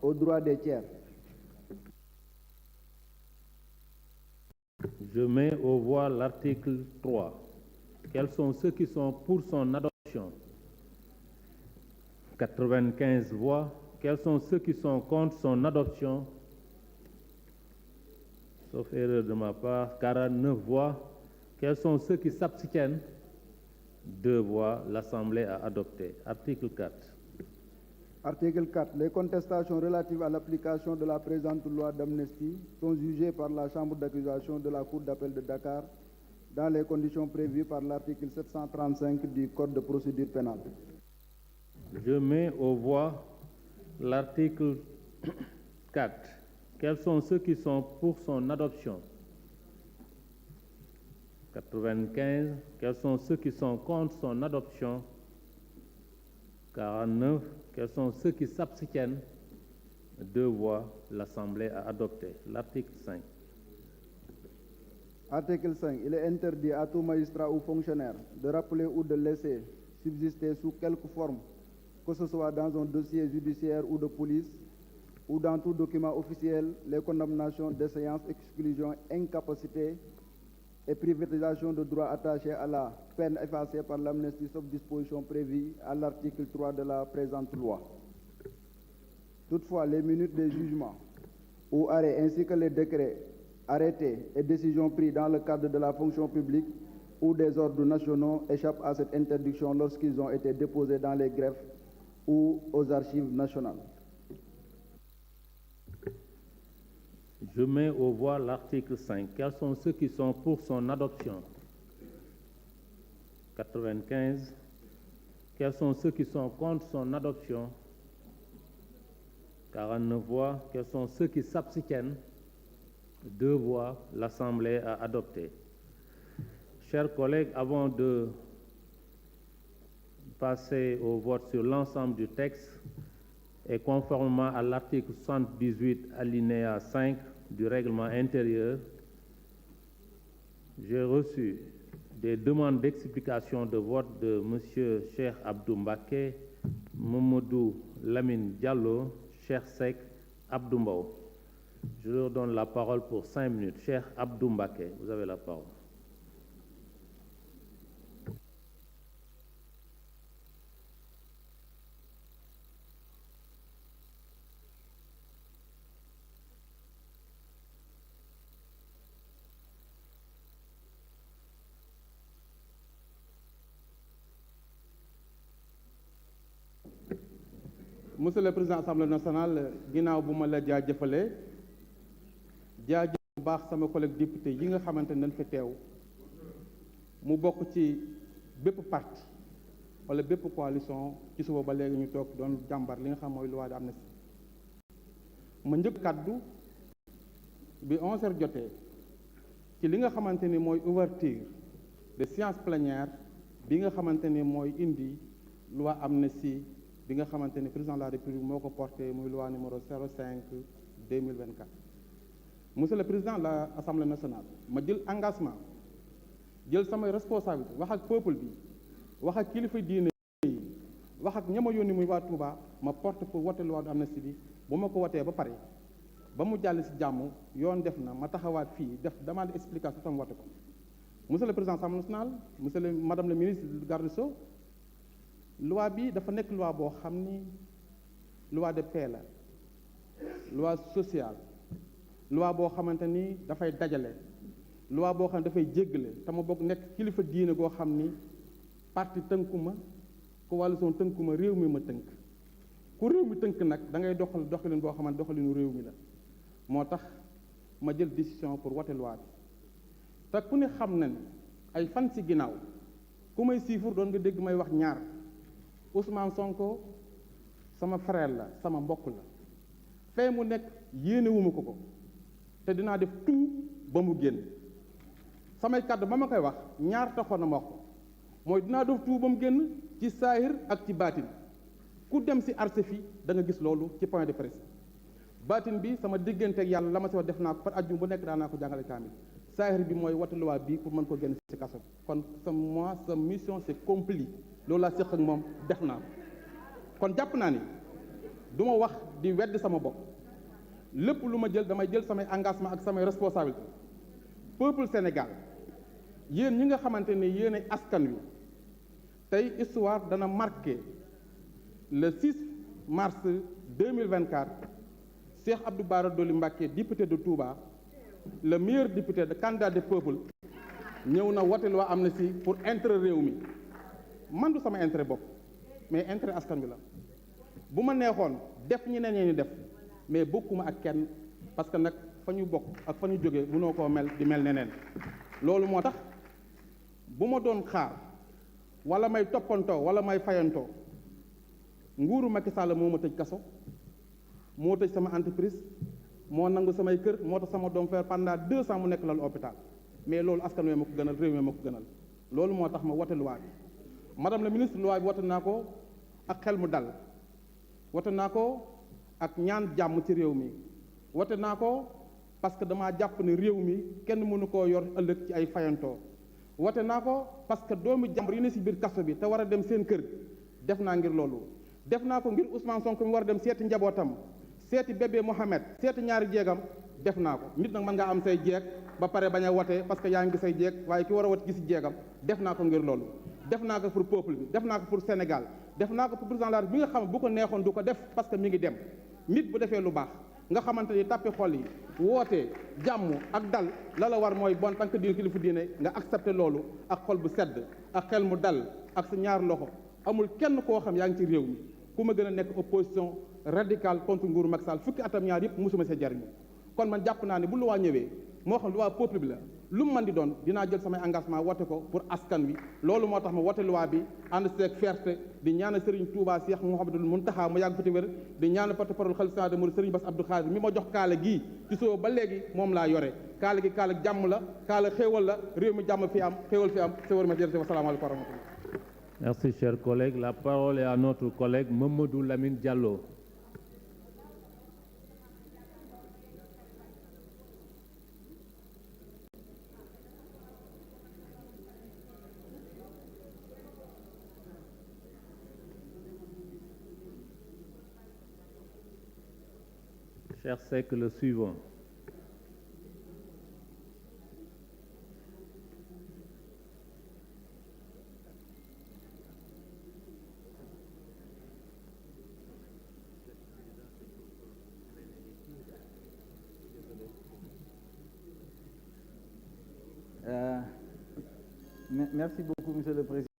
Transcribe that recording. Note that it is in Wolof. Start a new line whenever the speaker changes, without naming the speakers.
aux droits des tiers.
Je mets aux voix l'article 3. Quels sont ceux qui sont pour son adoption? 95 voix. Quels sont ceux qui sont contre son adoption? Sauf erreur de ma part, 49 voix. Quels sont ceux qui s'abstiennent? 2 voix. L'Assemblée a adopté. Article 4.
Article 4. Les contestations relatives à l'application de la présente loi d'amnistie sont jugées par la Chambre d'accusation de la Cour d'appel de Dakar dans les conditions prévues par l'article 735 du Code de procédure pénale.
Je mets aux voix l'article 4. Quels sont ceux qui sont pour son adoption? 95. Quels sont ceux qui sont contre son adoption? 49. Quels sont ceux qui s'abstiennent? 2 voix. L'Assemblée a adopté. L'article 5.
Article 5. Il est interdit à tout magistrat ou fonctionnaire de rappeler ou de laisser subsister sous quelque forme, que ce soit dans un dossier judiciaire ou de police, ou dans tout document officiel, les condamnations, déséances, exclusions, incapacités et privatisation de droits attachés à la peine effacée par l'amnistie sauf disposition prévue à l'article 3 de la présente loi. Toutefois, les minutes des jugements ou arrêts ainsi que les décrets, arrêtés et décisions pris dans le cadre de la fonction publique ou des ordres nationaux échappent à cette interdiction lorsqu'ils ont été déposés dans les greffes ou aux archives nationales.
Je mets aux voix l'article 5. Quels sont ceux qui sont pour son adoption? 95. Quels sont ceux qui sont contre son adoption? 49 voix. Quels sont ceux qui s'abstiennent? 2 voix. L'Assemblée a adopté. Chers collègues, avant de passer au vote sur l'ensemble du texte et conformément à l'article 78 alinéa 5 du règlement intérieur, j'ai reçu des demandes d'explication de vote de M. Cheikh Abdou Mbacké, Mamadou Lamine Diallo, Cheikh Seck, Abdou Mbow. Je leur donne la parole pour 5 minutes. Cheikh Abdou Mbacké, vous avez la parole.
Monsieur le Président de l'Assemblée nationale, ginnaaw bu ma la jaajëfalee jaajëf bu baax sama collègue député yi nga xamante ne dañ fi teew mu bokk ci bépp parti wala bépp coalition ci suba ba léegi ñu toog doon jàmbar li nga xam mooy loi d'amnistie. ma njëkk kàddu bi 11h jotee ci li nga xamante ni mooy ouverture de séance plénière bi nga xamante ni mooy indi loi amnistie bi nga xamante ni président de la République moo ko porté muy loi numéro 05/2024. Monsieur le Président de l'Assemblée nationale, ma jël engagement jël samay responsabilité wax ak peuple bi wax ak kilifa diine yi wax ak ñama yónni muy waa Touba ma porte pour wote loi d'amnistie bi bu ma ko wotee ba pare ba mu jàll ci jàmm yoon def na ma taxawaat fii def demande explication tam wote ko. Monsieur le Président de l'Assemblée nationale, Madame le ministre garde des Sceaux, loi bi dafa nekk loi boo xam ni loi de paix la, loi sociale, loi boo xamante ni dafay dajale, loi boo xam ne dafay jéggale te ma bokk nekk kilifa diine goo xam ni parti tënkuma coalition tënkuma réew mi ma tënk ku réew mi tënk nag da ngay doxal doxalin boo xamante doxalinu réew mi la moo tax ma jël décision pour wote loi bi te ku ne xam na ni ay fan ci ginnaaw ku may siifur doon nga dégg may wax ñaar Ousmane Sonko sama frère la sama mbokk la fee mu nekk yéenewuma ko te dinaa def tout ba mu génn samay kàddu ba ma koy wax ñaar taxoon na ma wax ko mooy dinaa def tout ba mu génn ci saahir ak ci baatin ku dem ci archives da nga gis loolu ci point de presse baatin bi sama diggante ak yàlla la ma ci wax def naa ko par ajjum bu nekk daan naa ko jàngale kaamil saahir bi mooy wote loi bi pour mën ko génn ci kaso kon sa mission c'est accompli loolu laa séq ak moom def naa kon jàpp naa ni du ma wax di wedd sama bopp lépp lu ma jël damay jël samay engagement ak samay responsabilité peuple Sénégal yéen ñi nga xamante ne yéen ay askan wi tey histoire dana marqué le 6 mars 2024 Cheikh Abdou Bara Dolly Mbacké député de Touba le meilleur député de candidat du peuple ñëw na wote loi amnistie pour intérêt réew mi man du sama intérêt bopp mais intérêt askan wi la bu ma neexoon def ñi ne ñi def mais bokkuma ak kenn parce que nag fa ñu bokk ak fa ñu jógee mënoo koo mel di mel neneen loolu moo tax bu ma doon xaar wala may toppantoo wala may fayantoo nguuru Macky Sall moo ma tëj kaso moo tëj sama entreprise moo nangu samay kër moo tax sama doom faire pendant 2 ans mu nekk lal hôpital mais loolu askan wi ma ko gënal réew mi ma ko gënal loolu moo tax ma wote loi bi madame la ministre loi bi wote naa ko ak xel mu dal wote naa ko ak ñaan jàmm ci réew mi wote naa ko parce que damaa jàpp ne réew mi kenn mënu koo yor ëllëg ci ay fayantoo wote naa ko parce que doomu jàmbur yi ne si biir kaso bi te war a dem seen kër def naa ngir loolu def naa ko ngir Ousmane Sonko mi war a dem seeti njabootam seeti bébé Mohamed seeti ñaari jeegam def naa ko nit nag mën ngaa am say jeeg ba pare bañ a wote parce que yaa ngi say jeeg waaye ki war a wote gisi jeegam def naa ko ngir loolu def naa ko pour peuple bi def naa ko pour Sénégal def naa ko pour président de la République bi nga xam bu ko neexoon du ko def parce que mi ngi dem nit bu defee lu baax nga xamante ni tàppi xol yi woote jàmm ak dal la la war mooy bon tant que diine kilifa diine nga accepté loolu ak xol bu sedd ak xel mu dal ak sa ñaar loxo amul kenn koo xam yaa ngi ci réew mi ku ma gën a nekk opposition radicale contre nguuru Macky Sall fukki atam ñaar yëpp mosuma see jariñu kon man jàpp naa ne bu luwaa ñëwee moo xam luwaa peuple bi la lu mu mën di doon dinaa jël samay engagement wote ko pour askan wi loolu moo tax ma wote luwaa bi ànd seeg fierté di ñaanal Serigne Touba Cheikh Mouhamadoul Mountakha mu yàgg fi te wér di ñaanal porte-parole khalife général des mourides Serigne Bass Abdou Khadre mi ma jox kaala gii ci soo ba léegi moom laa yore kaala gi kaala jàmm la kaala xéewal la réew mi jàmm fi am xéewal fi am sa wër ma jërëjëf asalaamaaleykum wa rahmatullah.
Merci, cher collègue. La parole est à notre collègue Mamadou Lamine Diallo. Cher Seck, le suivant.
Merci beaucoup, Monsieur le Président.